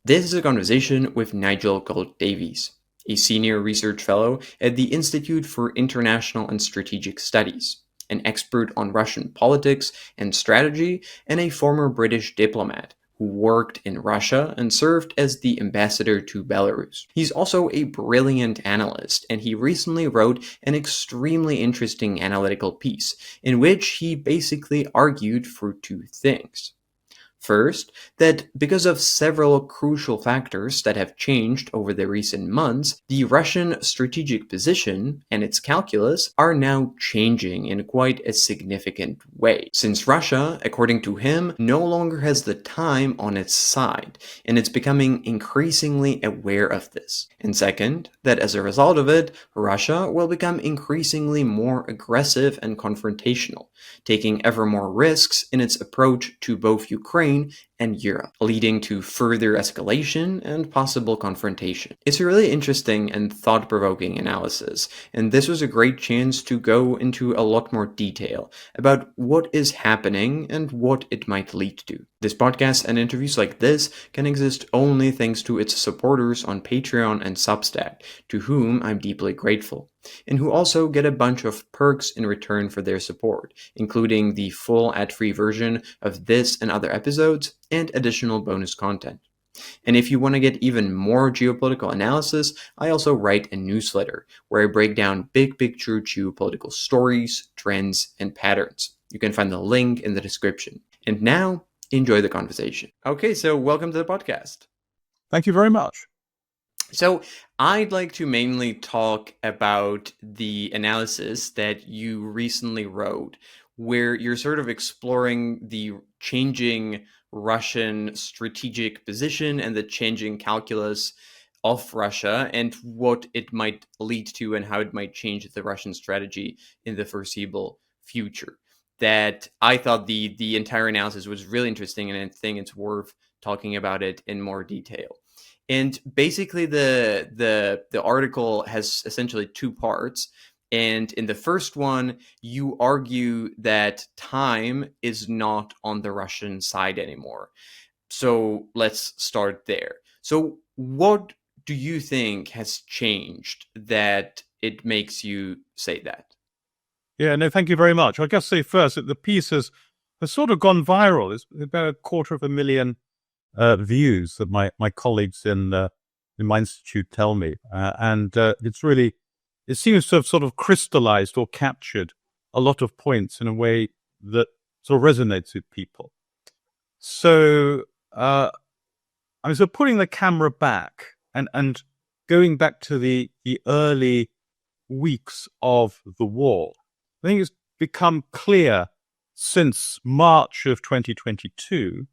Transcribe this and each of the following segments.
This is a conversation with Nigel Gould Davies, a senior research fellow at the Institute for International and Strategic Studies, an expert on Russian politics and strategy, and a former British diplomat who worked in Russia and served as the ambassador to Belarus. He's also a brilliant analyst, and he recently wrote an extremely interesting analytical piece in which he basically argued for two things. First, that because of several crucial factors that have changed over the recent months, the Russian strategic position and its calculus are now changing in quite a significant way. Since Russia, according to him, no longer has the time on its side, and it's becoming increasingly aware of this. And second, that as a result of it, Russia will become increasingly more aggressive and confrontational, taking ever more risks in its approach to both Ukraine and Europe, leading to further escalation and possible confrontation. It's a really interesting and thought-provoking analysis, and this was a great chance to go into a lot more detail about what is happening and what it might lead to. This podcast and interviews like this can exist only thanks to its supporters on Patreon and Substack, to whom I'm deeply grateful, and who also get a bunch of perks in return for their support, including the full ad-free version of this and other episodes, and additional bonus content. And if you want to get even more geopolitical analysis, I also write a newsletter where I break down big picture geopolitical stories, trends, and patterns. You can find the link in the description. And now, enjoy the conversation. Okay, so welcome to the podcast. Thank you very much. So I'd like to mainly talk about the analysis that you recently wrote, where you're sort of exploring the changing Russian strategic position and the changing calculus of Russia and what it might lead to and how it might change the Russian strategy in the foreseeable future. That I thought the entire analysis was really interesting, and I think it's worth talking about it in more detail. And basically, the article has essentially two parts. And in the first one, you argue that time is not on the Russian side anymore. So let's start there. So what do you think has changed that it makes you say that? Yeah, no, thank you very much. I guess say first that the piece has sort of gone viral. It's about 250,000 views that my colleagues in my institute tell me, and it seems to have sort of crystallized or captured a lot of points in a way that sort of resonates with people. So, so putting the camera back and going back to the early weeks of the war, I think it's become clear since March of 2022,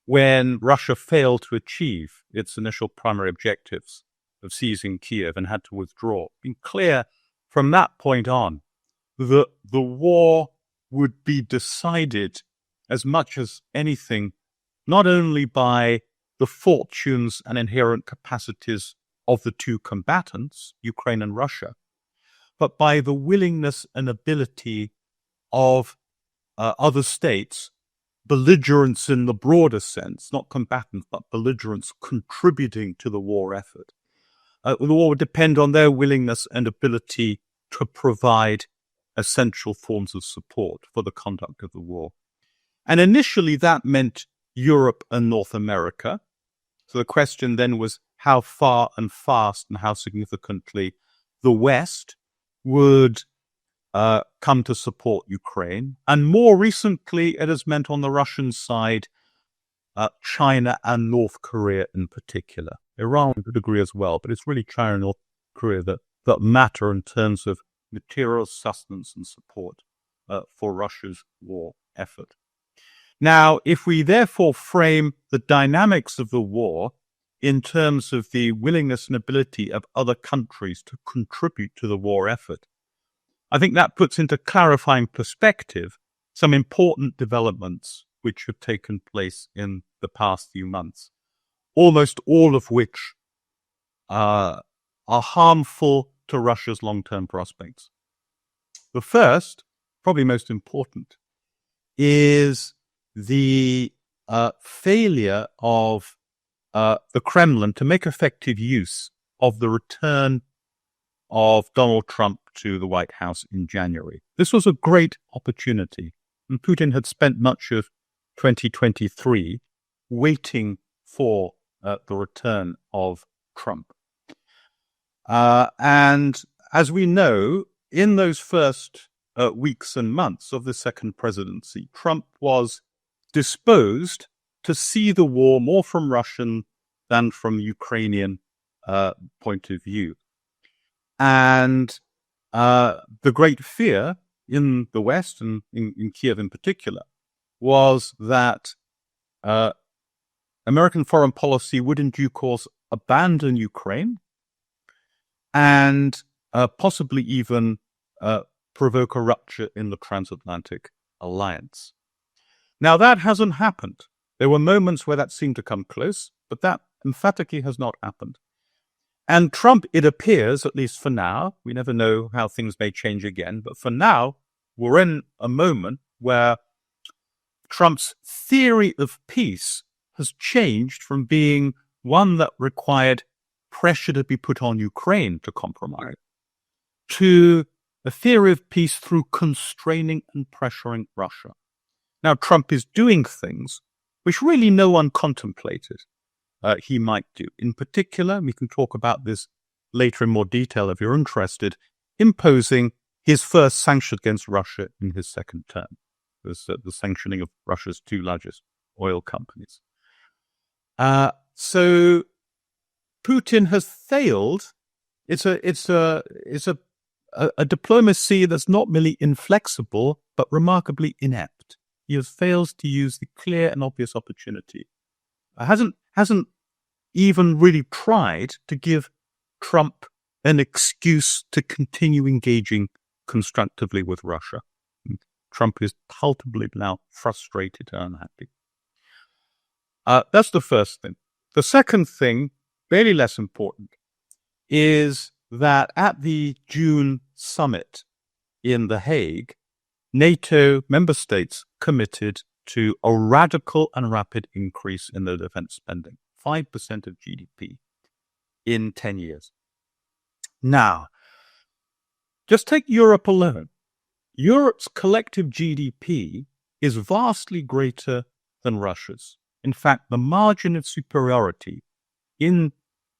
when Russia failed to achieve its initial primary objectives of seizing Kiev and had to withdraw. It's been clear from that point on that the war would be decided as much as anything, not only by the fortunes and inherent capacities of the two combatants, Ukraine and Russia, but by the willingness and ability of other states, belligerents in the broader sense, not combatants, but belligerents contributing to the war effort. The war would depend on their willingness and ability to provide essential forms of support for the conduct of the war. And initially that meant Europe and North America. So the question then was how far and fast and how significantly the West would come to support Ukraine. And more recently, it has meant on the Russian side, China and North Korea in particular. Iran to a degree as well, but it's really China and North Korea that matter in terms of material sustenance and support for Russia's war effort. Now, if we therefore frame the dynamics of the war in terms of the willingness and ability of other countries to contribute to the war effort, I think that puts into clarifying perspective some important developments which have taken place in the past few months, almost all of which are harmful to Russia's long-term prospects. The first, probably most important, is the failure of the Kremlin to make effective use of the return of Donald Trump to the White House in January. This was a great opportunity, and Putin had spent much of 2023 waiting for the return of Trump. And as we know, in those first weeks and months of the second presidency, Trump was disposed to see the war more from Russian than from Ukrainian point of view. And the great fear in the West and in Kiev in particular was that American foreign policy would in due course abandon Ukraine and possibly even provoke a rupture in the transatlantic alliance. Now, that hasn't happened. There were moments where that seemed to come close, but that emphatically has not happened. And Trump, it appears, at least for now, we never know how things may change again, but for now, we're in a moment where Trump's theory of peace has changed from being one that required pressure to be put on Ukraine to compromise to a theory of peace through constraining and pressuring Russia. Now, Trump is doing things which really no one contemplated he might do. In particular, we can talk about this later in more detail if you're interested, imposing his first sanction against Russia in his second term. There's the sanctioning of Russia's two largest oil companies. So Putin has failed. It's a diplomacy that's not merely inflexible, but remarkably inept. He has failed to use the clear and obvious opportunity. Hasn't even really tried to give Trump an excuse to continue engaging constructively with Russia. Trump is palpably now frustrated and unhappy. That's the first thing. The second thing, barely less important, is that at the June summit in The Hague, NATO member states committed to a radical and rapid increase in their defense spending, 5% of GDP in 10 years. Now, just take Europe alone. Europe's collective GDP is vastly greater than Russia's. In fact, the margin of superiority in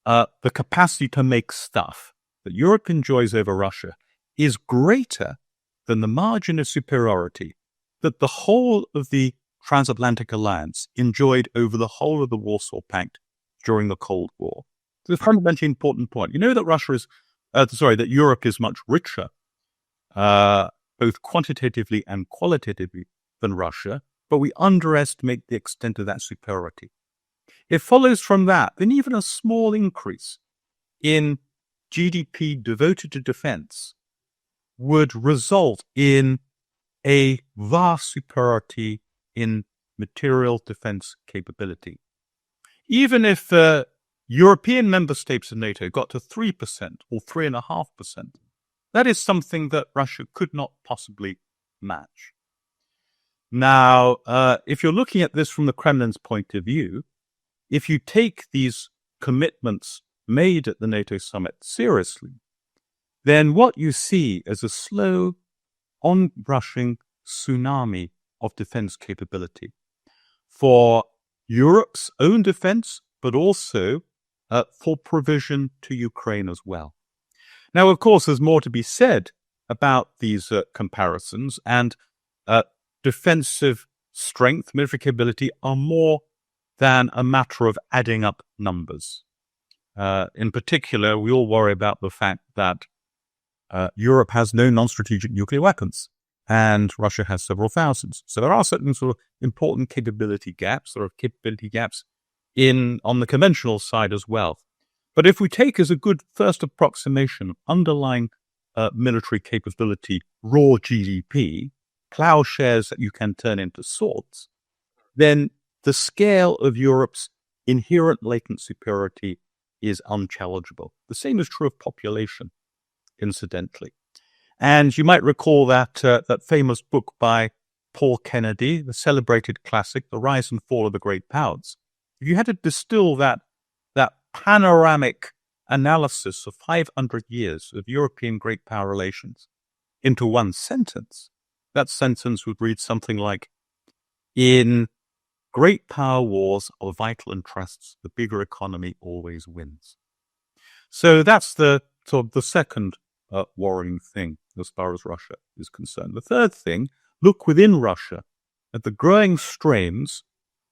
the capacity to make stuff that Europe enjoys over Russia is greater than the margin of superiority that the whole of the transatlantic alliance enjoyed over the whole of the Warsaw Pact during the Cold War. It's a fundamentally important point. You know that that Europe is much richer, both quantitatively and qualitatively, than Russia, but we underestimate the extent of that superiority. It follows from that, then even a small increase in GDP devoted to defense would result in a vast superiority in material defense capability. Even if European member states of NATO got to 3% or 3.5%, that is something that Russia could not possibly match. Now, if you're looking at this from the Kremlin's point of view, if you take these commitments made at the NATO summit seriously, then what you see is a slow, onrushing tsunami of defense capability for Europe's own defense, but also for provision to Ukraine as well. Now, of course, there's more to be said about these comparisons, and defensive strength, military capability are more than a matter of adding up numbers. In particular, we all worry about the fact that Europe has no non-strategic nuclear weapons, and Russia has several thousands. So there are certain sort of important capability gaps. There are capability gaps on the conventional side as well. But if we take as a good first approximation underlying military capability, raw GDP, plowshares that you can turn into swords, then the scale of Europe's inherent latent superiority is unchallengeable. The same is true of population, incidentally. And you might recall that famous book by Paul Kennedy, the celebrated classic, The Rise and Fall of the Great Powers. if you had to distill that panoramic analysis of 500 years of European great power relations into one sentence, that sentence would read something like, in great power wars of vital interests, the bigger economy always wins. So that's the sort of the second worrying thing as far as Russia is concerned. The third thing, look within Russia at the growing strains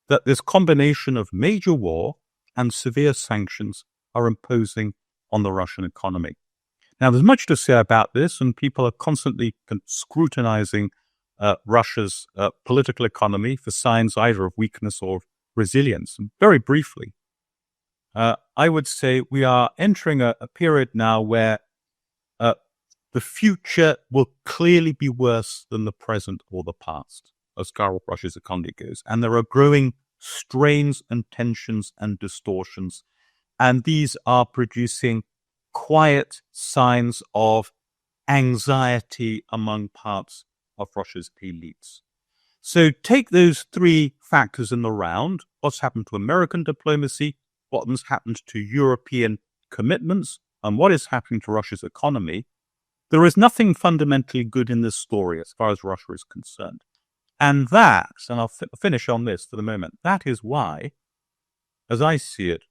that this combination of major war and severe sanctions are imposing on the Russian economy. Now, there's much to say about this, and people are constantly scrutinizing Russia's political economy for signs either of weakness or resilience. And very briefly, I would say we are entering a period now where the future will clearly be worse than the present or the past, as far as Russia's economy goes. And there are growing strains and tensions and distortions, and these are producing quiet signs of anxiety among parts of Russia's elites. So take those three factors in the round: what's happened to American diplomacy, what has happened to European commitments, and what is happening to Russia's economy. There is nothing fundamentally good in this story as far as Russia is concerned. And that, and I'll finish on this for the moment, that is why, as I see it,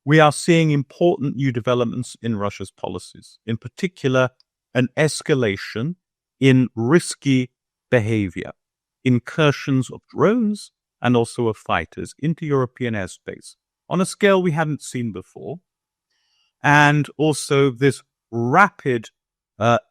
we are seeing important new developments in Russia's policies, in particular, an escalation in risky behavior, incursions of drones and also of fighters into European airspace on a scale we hadn't seen before, and also this rapid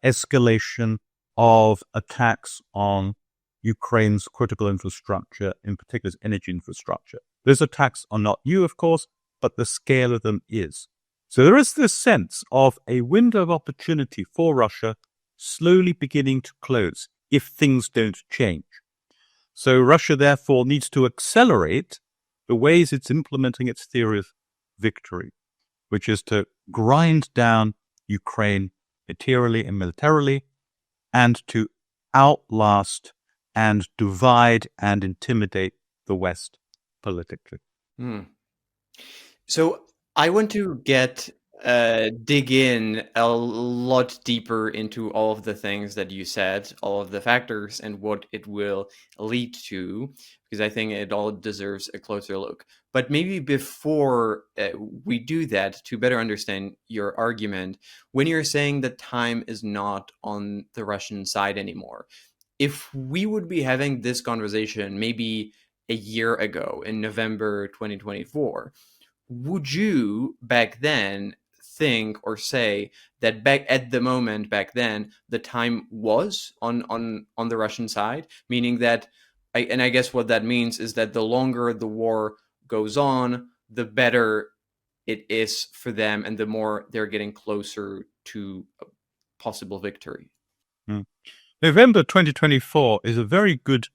escalation of attacks on Ukraine's critical infrastructure, in particular its energy infrastructure. Those attacks are not new, of course, but the scale of them is. So there is this sense of a window of opportunity for Russia slowly beginning to close if things don't change. So Russia, therefore, needs to accelerate the ways it's implementing its theory of victory, which is to grind down Ukraine materially and militarily, and to outlast and divide and intimidate the West politically. So I want to dig in a lot deeper into all of the things that you said, all of the factors, and what it will lead to, because I think it all deserves a closer look. But maybe before we do that, to better understand your argument, when you're saying that time is not on the Russian side anymore, if we would be having this conversation maybe a year ago in November 2024, would you back then think or say that back then the time was on the Russian side, meaning that I guess what that means is that the longer the war goes on, the better it is for them and the more they're getting closer to a possible victory. November 2024 is a very good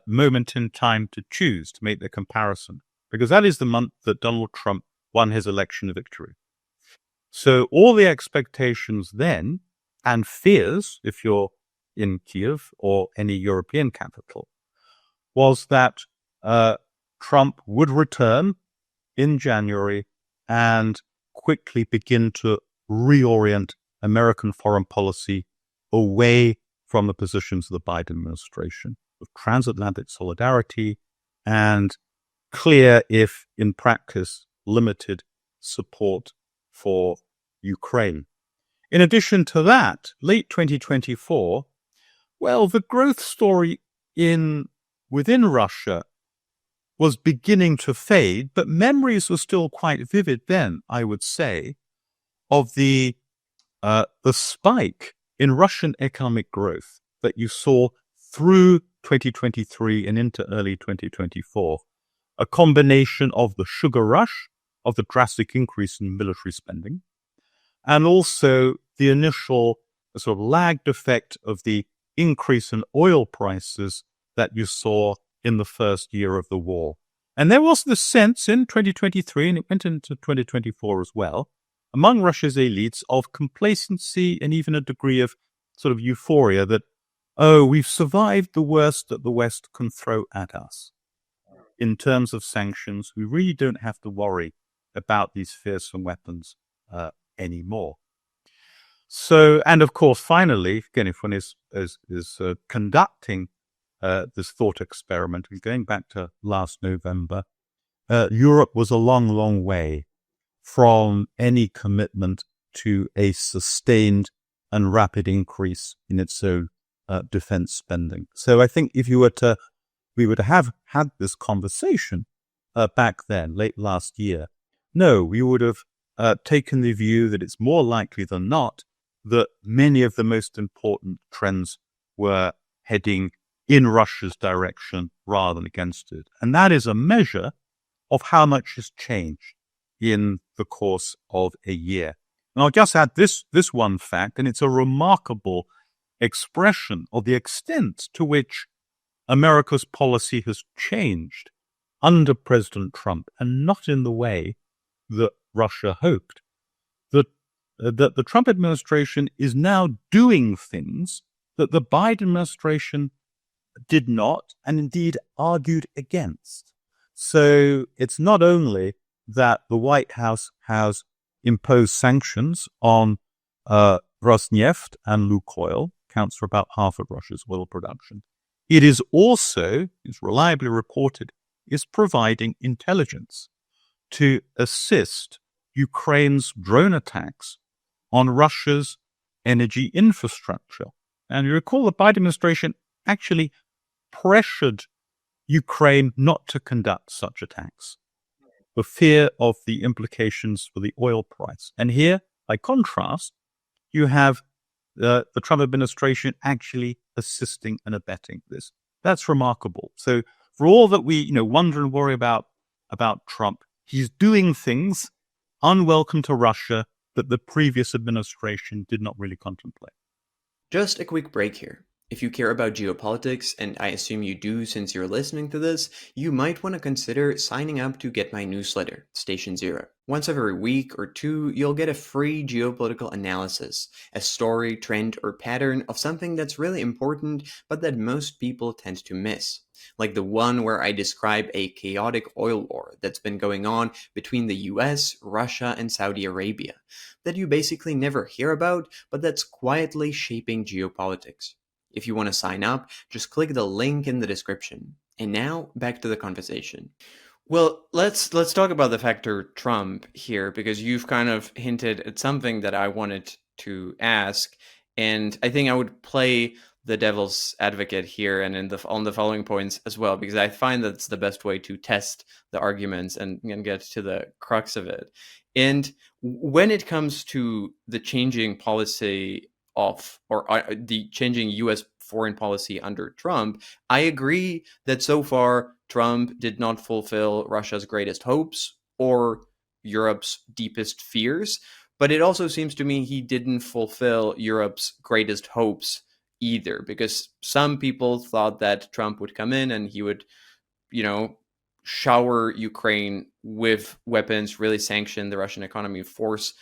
moment in time to choose to make the comparison, because that is the month that Donald Trump won his election victory. So all the expectations then, and fears, if you're in Kiev or any European capital, was that Trump would return in January and quickly begin to reorient American foreign policy away from the positions of the Biden administration of transatlantic solidarity and clear, if in practice, limited support for Ukraine. In addition to that, late 2024, well, the growth story within Russia was beginning to fade, but memories were still quite vivid then, I would say, of the spike in Russian economic growth that you saw through 2023 and into early 2024. A combination of the sugar rush, of the drastic increase in military spending, and also the initial sort of lagged effect of the increase in oil prices that you saw in the first year of the war. And there was this sense in 2023, and it went into 2024 as well, among Russia's elites of complacency and even a degree of sort of euphoria that, oh, we've survived the worst that the West can throw at us. in terms of sanctions, we really don't have to worry about these fearsome weapons anymore. So, and of course, finally, again, if one is conducting this thought experiment, and going back to last November, Europe was a long, long way from any commitment to a sustained and rapid increase in its own defense spending. So I think if we were to have had this conversation back then, late last year, no, we would have taken the view that it's more likely than not that many of the most important trends were heading in Russia's direction rather than against it. And that is a measure of how much has changed in the course of a year. And I'll just add this one fact, and it's a remarkable expression of the extent to which America's policy has changed under President Trump, and not in the way that Russia hoped. That the Trump administration is now doing things that the Biden administration did not, and indeed argued against. So it's not only that the White House has imposed sanctions on Rosneft and Lukoil, accounts for about half of Russia's oil production. It is also, it's reliably reported, is providing intelligence to assist Ukraine's drone attacks on Russia's energy infrastructure. And you recall the Biden administration actually pressured Ukraine not to conduct such attacks for fear of the implications for the oil price. And here, by contrast, you have the Trump administration actually assisting and abetting this. That's remarkable. So for all that we wonder and worry about Trump, he's doing things unwelcome to Russia that the previous administration did not really contemplate. Just a quick break here. If you care about geopolitics, and I assume you do since you're listening to this, you might want to consider signing up to get my newsletter, Station Zero. Once every week or two, you'll get a free geopolitical analysis, a story, trend, or pattern of something that's really important, but that most people tend to miss. Like the one where I describe a chaotic oil war that's been going on between the US, Russia, and Saudi Arabia, that you basically never hear about, but that's quietly shaping geopolitics. If you want to sign up, just click the link in the description. And now, back to the conversation. Well, let's talk about the factor Trump here, because you've kind of hinted at something that I wanted to ask, and I think I would play the devil's advocate here and on the following points as well, because I find that's the best way to test the arguments and get to the crux of it. And when it comes to the changing policy the changing U.S. foreign policy under Trump, I agree that so far Trump did not fulfill Russia's greatest hopes or Europe's deepest fears, but it also seems to me he didn't fulfill Europe's greatest hopes either, because some people thought that Trump would come in and he would, shower Ukraine with weapons, really sanction the Russian economy, force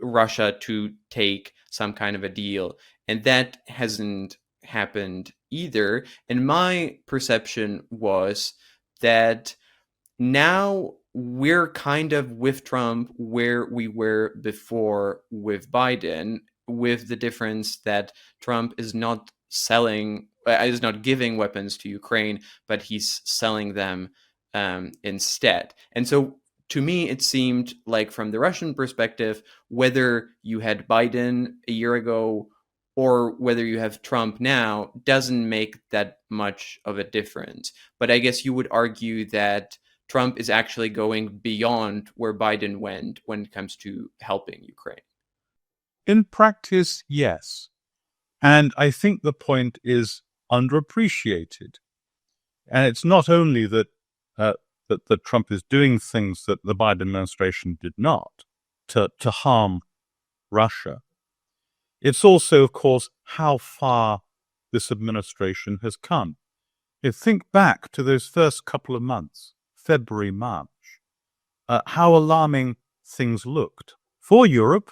Russia to take some kind of a deal. And that hasn't happened either. And my perception was that now we're kind of with Trump where we were before with Biden, with the difference that Trump is not giving weapons to Ukraine, but he's selling them instead. And so to me, it seemed like from the Russian perspective, whether you had Biden a year ago or whether you have Trump now doesn't make that much of a difference. But I guess you would argue that Trump is actually going beyond where Biden went when it comes to helping Ukraine. In practice, yes. And I think the point is underappreciated. And it's not only that Trump is doing things that the Biden administration did not to harm Russia. It's also, of course, how far this administration has come. You think back to those first couple of months, February, March, how alarming things looked for Europe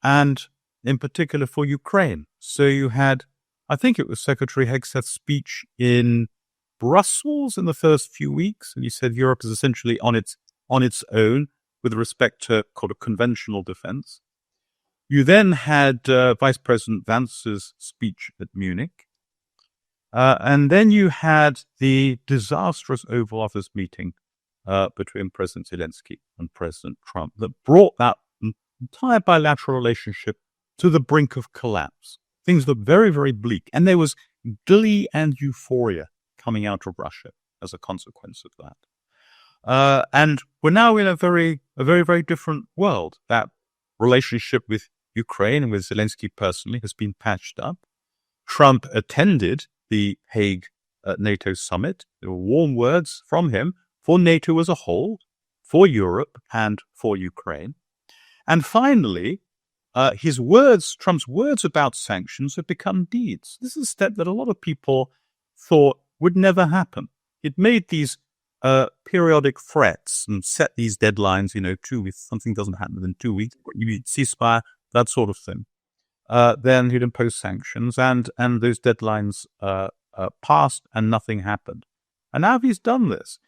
and in particular for Ukraine. So you had, I think it was Secretary Hegseth's speech in Brussels in the first few weeks, and he said Europe is essentially on its own with respect to kind of conventional defense. You then had Vice President Vance's speech at Munich. And then you had the disastrous Oval Office meeting between President Zelensky and President Trump that brought that entire bilateral relationship to the brink of collapse. Things looked very, very bleak. And there was glee and euphoria coming out of Russia as a consequence of that. And we're now in a very, very different world. That relationship with Ukraine and with Zelensky personally has been patched up. Trump attended the Hague NATO summit. There were warm words from him for NATO as a whole, for Europe, and for Ukraine. And finally, Trump's words about sanctions have become deeds. This is a step that a lot of people thought would never happen. It made these periodic threats and set these deadlines, 2 weeks, something doesn't happen within 2 weeks, you need ceasefire, that sort of thing. Then he'd impose sanctions, and those deadlines passed, and nothing happened. And now he's done this.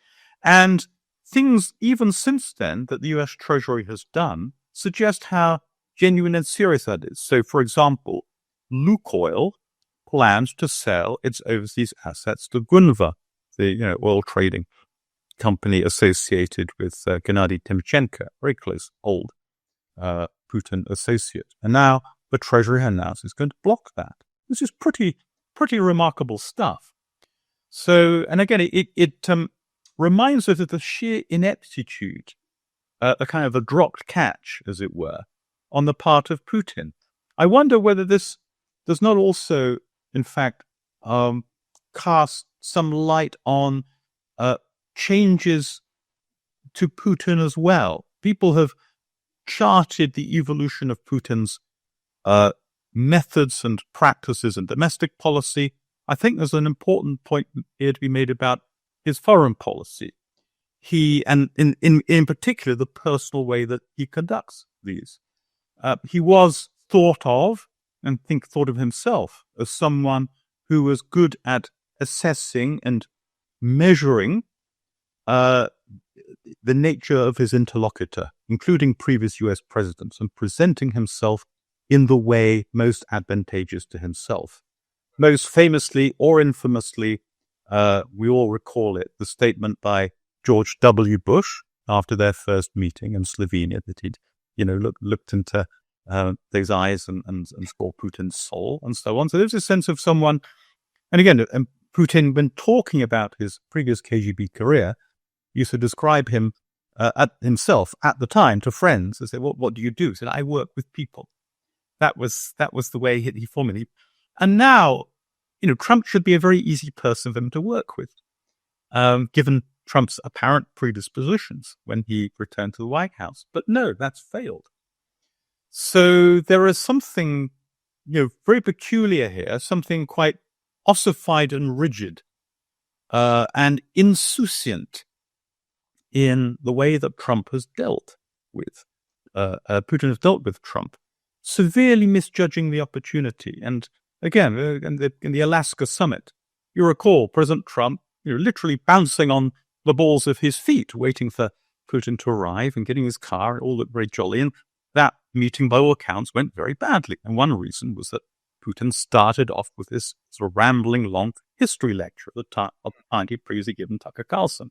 And things, even since then, that the US Treasury has done suggest how genuine and serious that is. So, for example, Lukoil plans to sell its overseas assets to Gunva, the oil trading company associated with Gennady Timchenko, very close old Putin associate. And now the Treasury announced it's going to block that. This is pretty remarkable stuff. So, and again, it reminds us of the sheer ineptitude, a kind of a dropped catch, as it were, on the part of Putin. I wonder whether this does not also, in fact, cast some light on changes to Putin as well. People have charted the evolution of Putin's methods and practices in domestic policy. I think there's an important point here to be made about his foreign policy. And in particular, the personal way that he conducts these. He was thought of himself as someone who was good at assessing and measuring the nature of his interlocutor, including previous US presidents, and presenting himself in the way most advantageous to himself. Most famously or infamously, we all recall it, the statement by George W. Bush after their first meeting in Slovenia that he'd, looked into those eyes and saw Putin's soul and so on. So there's a sense of someone, and again, Putin, when talking about his previous KGB career, used to describe himself at the time to friends and say, what do you do? He said, I work with people. That was the way he formulated. And now, Trump should be a very easy person for him to work with, given Trump's apparent predispositions when he returned to the White House. But no, that's failed. So there is something, very peculiar here, something quite ossified and rigid, and insouciant in the way that Trump has dealt with, Putin has dealt with Trump, severely misjudging the opportunity. And again, in the Alaska summit, you recall President Trump, literally bouncing on the balls of his feet, waiting for Putin to arrive and getting his car. It all looked very jolly. And that meeting, by all accounts, went very badly. And one reason was that Putin started off with this sort of rambling, long history lecture of the time he'd previously given Tucker Carlson.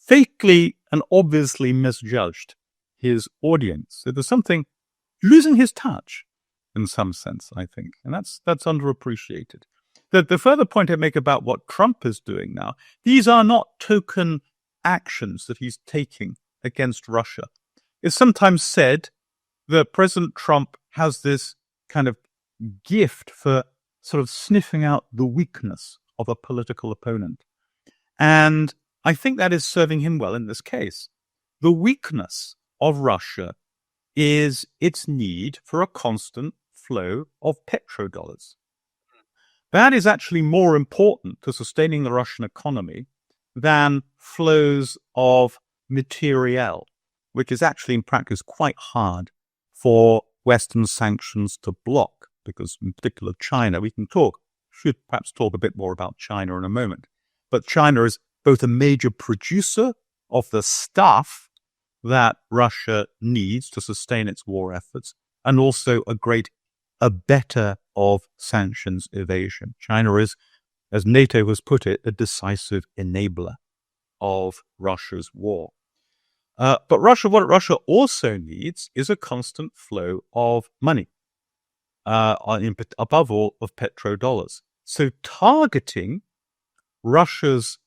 Fakely and obviously misjudged his audience. So there's something losing his touch in some sense, I think. And that's underappreciated. The further point I make about what Trump is doing now, these are not token actions that he's taking against Russia. It's sometimes said that President Trump has this kind of gift for sort of sniffing out the weakness of a political opponent. And I think that is serving him well in this case. The weakness of Russia is its need for a constant flow of petrodollars. That is actually more important to sustaining the Russian economy than flows of materiel, which is actually in practice quite hard for Western sanctions to block, because in particular China, should perhaps talk a bit more about China in a moment. but China is both a major producer of the stuff that Russia needs to sustain its war efforts, and also a great abettor of sanctions evasion. China is, as NATO has put it, a decisive enabler of Russia's war. But what Russia also needs is a constant flow of money, above all of petrodollars. So targeting Russia's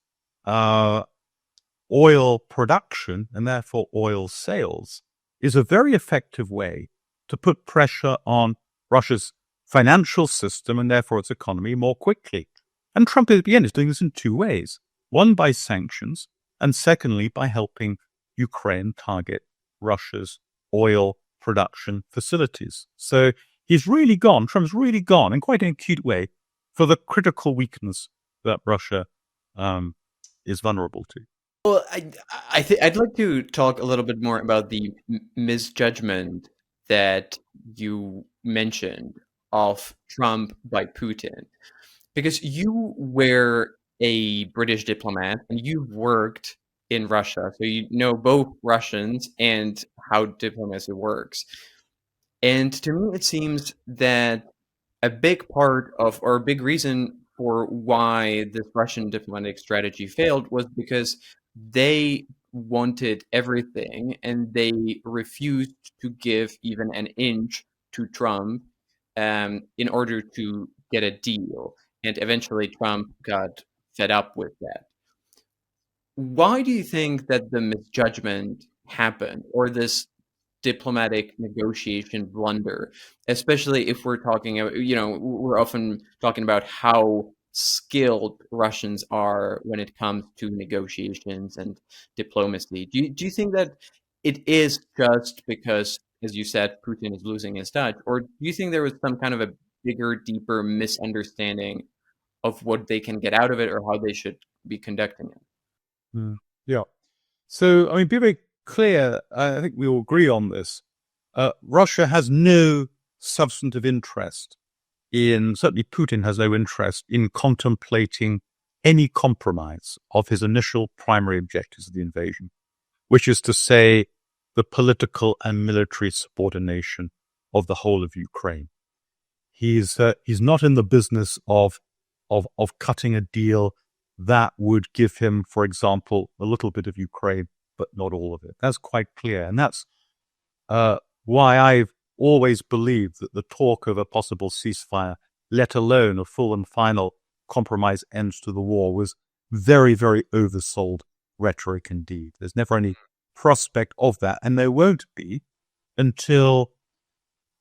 oil production and therefore oil sales is a very effective way to put pressure on Russia's financial system and therefore its economy more quickly. And Trump, again, is doing this in two ways. One, by sanctions, and secondly, by helping Ukraine target Russia's oil production facilities. So Trump's really gone in quite an acute way for the critical weakness that Russia is vulnerable to. Well, I'd like to talk a little bit more about the misjudgment that you mentioned of Trump by Putin, because you were a British diplomat and you worked in Russia, so you know both Russians and how diplomacy works. And to me, it seems that a big part of, or a big reason for why this Russian diplomatic strategy failed was because they wanted everything and they refused to give even an inch to Trump in order to get a deal. And eventually Trump got fed up with that. Why do you think that the misjudgment happened, or this diplomatic negotiation blunder, especially if we're talking about, we're often talking about how skilled Russians are when it comes to negotiations and diplomacy. Do you think that it is just because, as you said, Putin is losing his touch, or do you think there was some kind of a bigger, deeper misunderstanding of what they can get out of it or how they should be conducting it? Yeah. So, I mean, be very clear, I think we all agree on this. Russia has no substantive interest certainly Putin has no interest in contemplating any compromise of his initial primary objectives of the invasion, which is to say the political and military subordination of the whole of Ukraine. He's not in the business of cutting a deal that would give him, for example, a little bit of Ukraine, but not all of it. That's quite clear. And that's why I've always believed that the talk of a possible ceasefire, let alone a full and final compromise end to the war, was very, very oversold rhetoric indeed. There's never any prospect of that, and there won't be until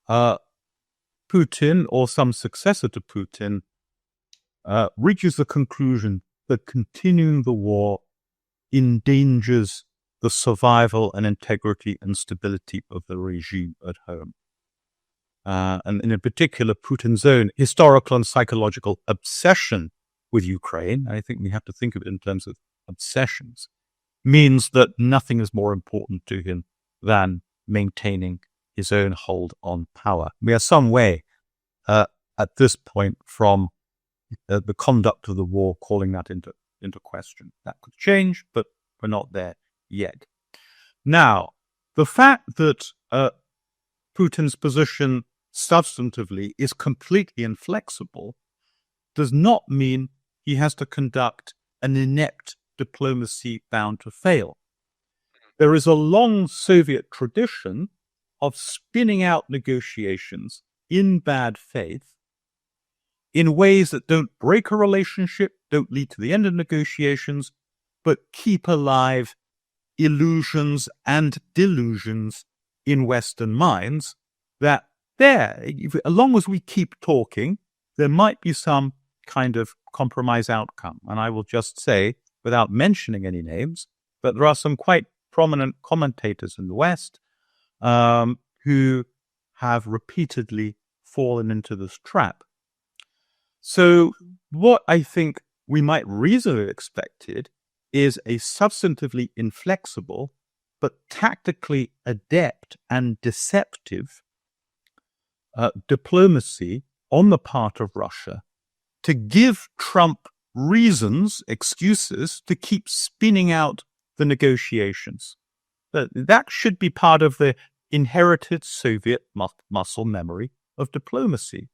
Putin or some successor to Putin reaches the conclusion that continuing the war endangers the survival and integrity and stability of the regime at home. And in particular, Putin's own historical and psychological obsession with Ukraine, I think we have to think of it in terms of obsessions, means that nothing is more important to him than maintaining his own hold on power. We are some way at this point from the conduct of the war calling that into question. That could change, but we're not there yet. Now, the fact that Putin's position substantively is completely inflexible does not mean he has to conduct an inept diplomacy bound to fail. There is a long Soviet tradition of spinning out negotiations in bad faith in ways that don't break a relationship, don't lead to the end of negotiations, but keep alive illusions and delusions in Western minds that as long as we keep talking, there might be some kind of compromise outcome. And I will just say, without mentioning any names, but there are some quite prominent commentators in the West who have repeatedly fallen into this trap. So what I think we might reasonably have expected is a substantively inflexible but tactically adept and deceptive diplomacy on the part of Russia to give Trump reasons, excuses to keep spinning out the negotiations. That should be part of the inherited Soviet muscle memory of diplomacy.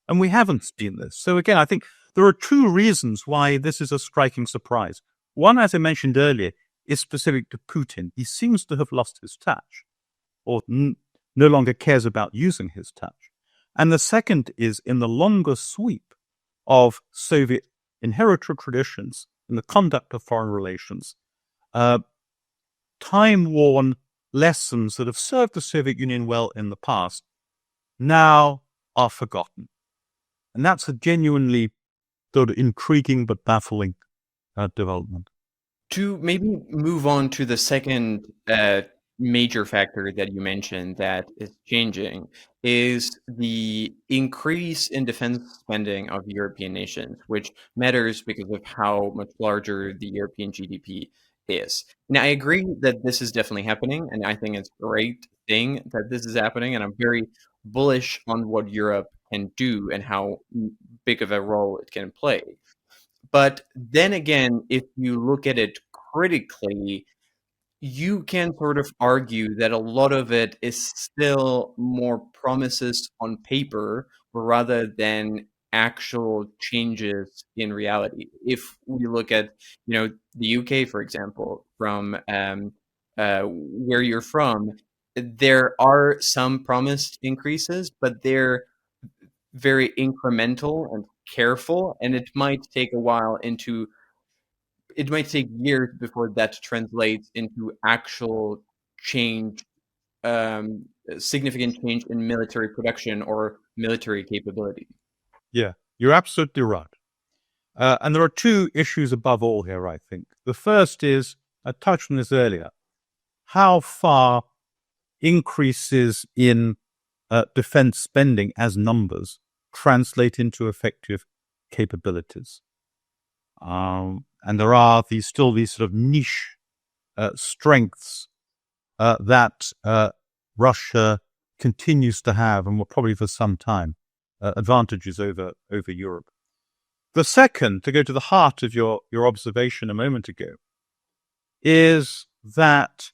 And we haven't seen this. So again, I think there are two reasons why this is a striking surprise. One, as I mentioned earlier, is specific to Putin. He seems to have lost his touch, or no longer cares about using his touch. And the second is in the longer sweep of Soviet inherited traditions in the conduct of foreign relations, time-worn lessons that have served the Soviet Union well in the past now are forgotten. And that's a genuinely sort of intriguing but baffling development. To maybe move on to the second major factor that you mentioned that is changing is the increase in defense spending of European nations, which matters because of how much larger the European GDP is. Now, I agree that this is definitely happening, and I think it's a great thing that this is happening, and I'm very bullish on what Europe can do and how big of a role it can play. But then again, if you look at it critically, you can sort of argue that a lot of it is still more promises on paper rather than actual changes in reality. If we look at, the UK, for example, from where you're from, there are some promised increases, but they're very incremental and careful, and it might take years before that translates into actual change, significant change in military production or military capability. Yeah, you're absolutely right. And there are two issues above all here, I think. The first is, I touched on this earlier, how far increases in defense spending as numbers translate into effective capabilities. And there are still these sort of niche strengths that Russia continues to have, and will probably for some time, advantages over Europe. The second, to go to the heart of your observation a moment ago, is that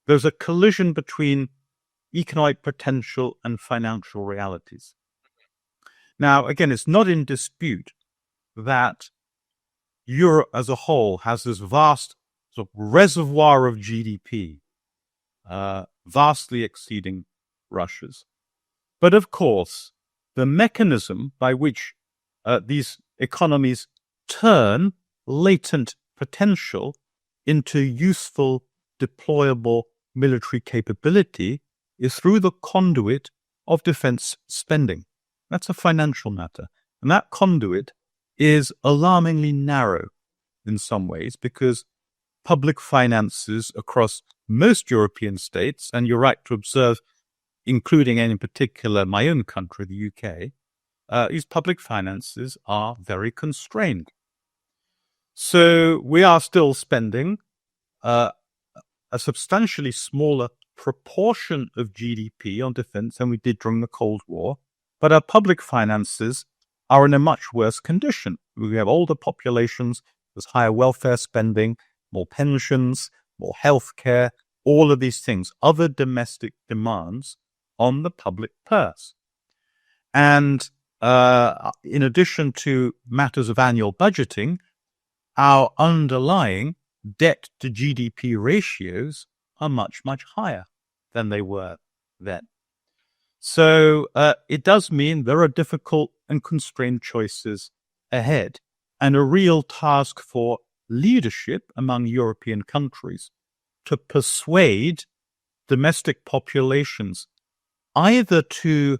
there's a collision between economic potential and financial realities. Now, again, it's not in dispute that Europe as a whole has this vast sort of reservoir of GDP, vastly exceeding Russia's. But of course, the mechanism by which these economies turn latent potential into useful, deployable military capability is through the conduit of defense spending. That's a financial matter. And that conduit is alarmingly narrow in some ways because public finances across most European states, and you're right to observe, including and in particular my own country, the UK, these public finances are very constrained. So we are still spending a substantially smaller proportion of GDP on defense than we did during the Cold War, but our public finances are in a much worse condition. We have older populations, there's higher welfare spending, more pensions, more healthcare, all of these things, other domestic demands on the public purse. And in addition to matters of annual budgeting, our underlying debt to GDP ratios are much, much higher than they were then. So it does mean there are difficult and constrained choices ahead, and a real task for leadership among European countries to persuade domestic populations either to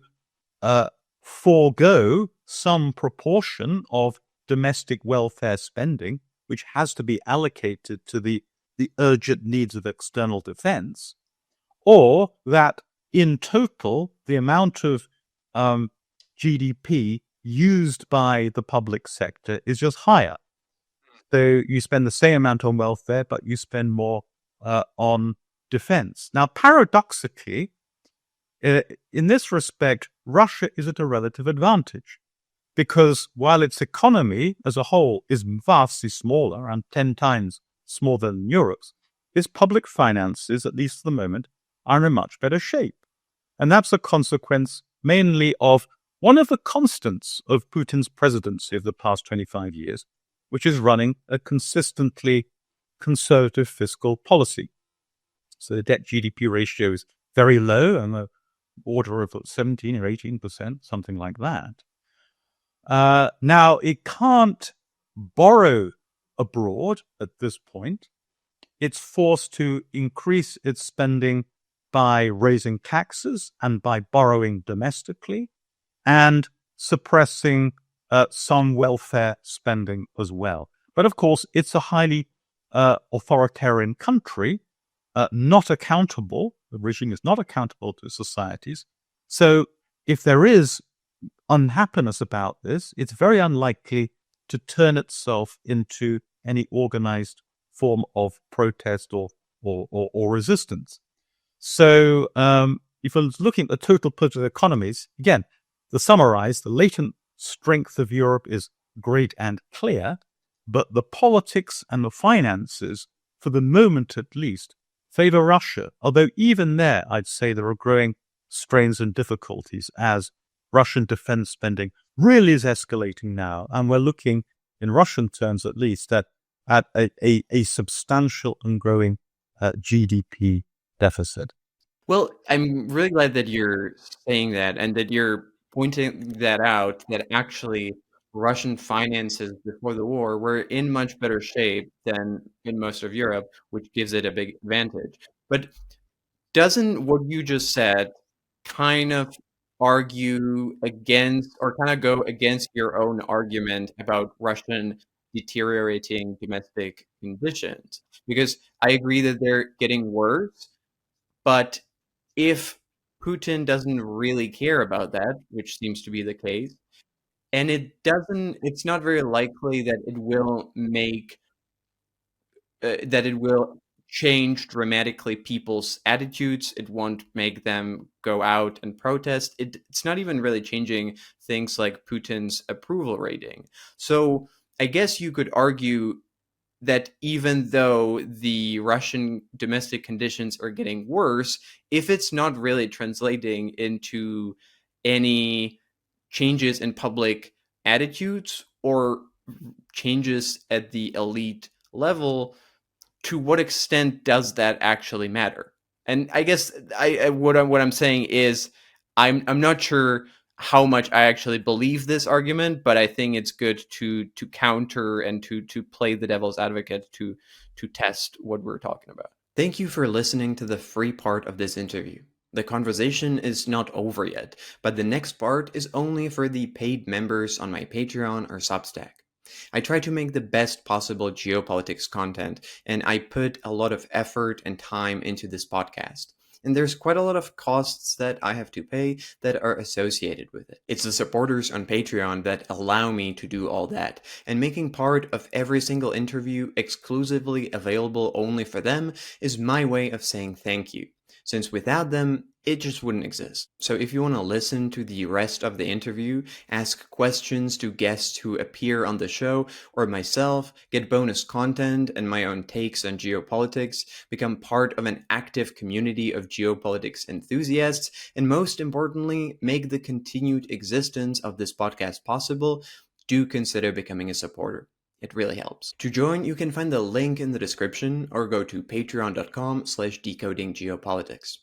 forego some proportion of domestic welfare spending, which has to be allocated to the urgent needs of external defense, or that in total, the amount of GDP used by the public sector is just higher. So you spend the same amount on welfare, but you spend more on defense. Now, paradoxically, in this respect, Russia is at a relative advantage because while its economy as a whole is vastly smaller, around 10 times smaller than Europe's, its public finances, at least at the moment, are in a much better shape. And that's a consequence mainly of one of the constants of Putin's presidency of the past 25 years, which is running a consistently conservative fiscal policy. So the debt GDP ratio is very low, on the order of 17 or 18%, something like that. Now, it can't borrow abroad at this point. It's forced to increase its spending by raising taxes and by borrowing domestically and suppressing some welfare spending as well. But of course, it's a highly authoritarian country, not accountable. The regime is not accountable to societies. So if there is unhappiness about this, it's very unlikely to turn itself into any organized form of protest or resistance. So if you're looking at the total political economies, again, to summarize, the latent strength of Europe is great and clear, but the politics and the finances, for the moment at least, favor Russia. Although even there, I'd say there are growing strains and difficulties as Russian defense spending really is escalating now. And we're looking, in Russian terms at least, at a substantial and growing GDP deficit. Well, I'm really glad that you're saying that and that you're pointing that out, that actually Russian finances before the war were in much better shape than in most of Europe, which gives it a big advantage. But doesn't what you just said kind of argue against or kind of go against your own argument about Russian deteriorating domestic conditions? Because I agree that they're getting worse, but if Putin doesn't really care about that, which seems to be the case, and it's not very likely that it will that it will change dramatically people's attitudes. It won't make them go out and protest. It's not even really changing things like Putin's approval rating. So I guess you could argue that even though the Russian domestic conditions are getting worse, if it's not really translating into any changes in public attitudes or changes at the elite level, to what extent does that actually matter? And I guess what I'm saying is I'm not sure how much I actually believe this argument, but I think it's good to counter and to play the devil's advocate to test what we're talking about. Thank you for listening to the free part of this interview. The conversation is not over yet, but the next part is only for the paid members on my Patreon or Substack. I try to make the best possible geopolitics content, and I put a lot of effort and time into this podcast. And there's quite a lot of costs that I have to pay that are associated with it. It's the supporters on Patreon that allow me to do all that, and making part of every single interview exclusively available only for them is my way of saying thank you, since without them, it just wouldn't exist. So if you want to listen to the rest of the interview, ask questions to guests who appear on the show, or myself, get bonus content and my own takes on geopolitics, become part of an active community of geopolitics enthusiasts, and most importantly, make the continued existence of this podcast possible, do consider becoming a supporter. It really helps. To join, you can find the link in the description or go to patreon.com/decodinggeopolitics.